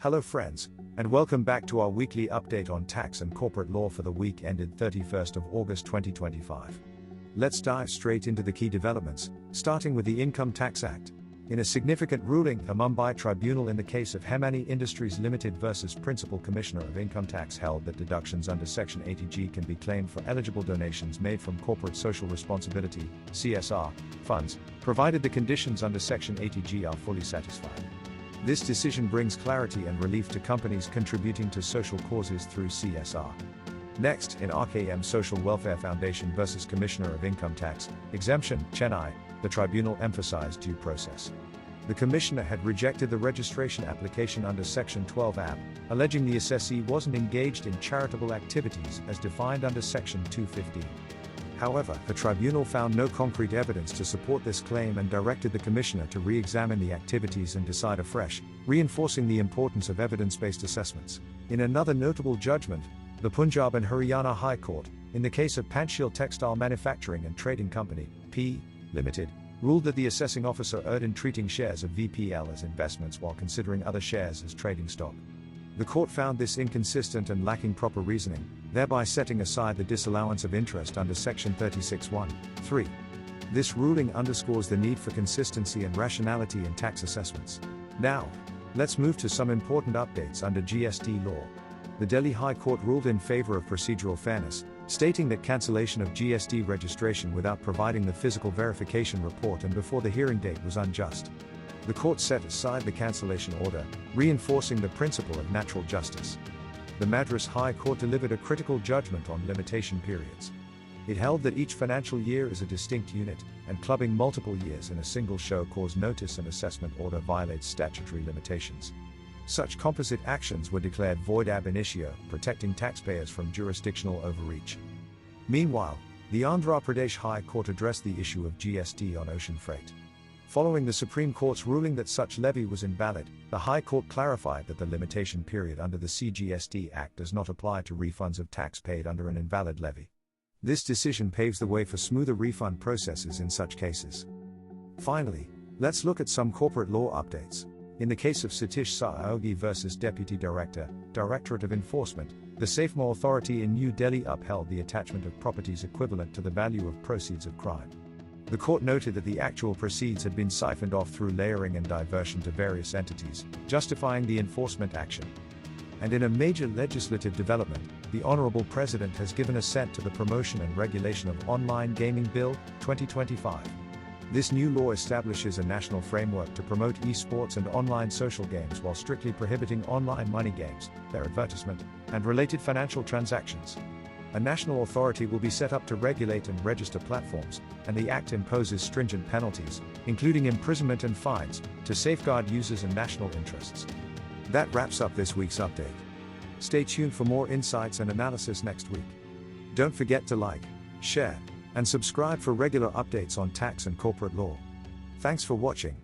Hello friends, and welcome back to our weekly update on tax and corporate law for the week ended 31st of August 2025. Let's dive straight into the key developments, starting with the Income Tax Act. In a significant ruling, a Mumbai tribunal in the case of Hemani Industries Limited versus Principal Commissioner of Income Tax held that deductions under Section 80G can be claimed for eligible donations made from corporate social responsibility (CSR) funds, provided the conditions under Section 80G are fully satisfied. This decision brings clarity and relief to companies contributing to social causes through CSR. Next, in RKM Social Welfare Foundation versus Commissioner of Income Tax, Exemption, Chennai, the tribunal emphasized due process. The commissioner had rejected the registration application under Section 12 AB, alleging the assessee wasn't engaged in charitable activities as defined under Section 215. However, the tribunal found no concrete evidence to support this claim and directed the commissioner to re-examine the activities and decide afresh, reinforcing the importance of evidence-based assessments. In another notable judgment, the Punjab and Haryana High Court, in the case of Panchsheel Textile Manufacturing and Trading Company, P. Limited, ruled that the assessing officer erred in treating shares of VPL as investments while considering other shares as trading stock. The court found this inconsistent and lacking proper reasoning, thereby setting aside the disallowance of interest under Section 36(1)(3). This ruling underscores the need for consistency and rationality in tax assessments. Now, let's move to some important updates under GST law. The Delhi High Court ruled in favor of procedural fairness, stating that cancellation of GST registration without providing the physical verification report and before the hearing date was unjust. The court set aside the cancellation order, reinforcing the principle of natural justice. The Madras High Court delivered a critical judgment on limitation periods. It held that each financial year is a distinct unit, and clubbing multiple years in a single show cause notice and assessment order violates statutory limitations. Such composite actions were declared void ab initio, protecting taxpayers from jurisdictional overreach. Meanwhile, the Andhra Pradesh High Court addressed the issue of GST on ocean freight. Following the Supreme Court's ruling that such levy was invalid, the High Court clarified that the limitation period under the CGST Act does not apply to refunds of tax paid under an invalid levy. This decision paves the way for smoother refund processes in such cases. Finally, let's look at some corporate law updates. In the case of Satish Sahayogi versus Deputy Director, Directorate of Enforcement, the SAFEMA authority in New Delhi upheld the attachment of properties equivalent to the value of proceeds of crime. The court noted that the actual proceeds had been siphoned off through layering and diversion to various entities, justifying the enforcement action. And in a major legislative development, the Honorable President has given assent to the Promotion and Regulation of Online Gaming Bill, 2025. This new law establishes a national framework to promote esports and online social games while strictly prohibiting online money games, their advertisement, and related financial transactions. A national authority will be set up to regulate and register platforms, and the Act imposes stringent penalties, including imprisonment and fines, to safeguard users and national interests. That wraps up this week's update. Stay tuned for more insights and analysis next week. Don't forget to like, share, and subscribe for regular updates on tax and corporate law. Thanks for watching.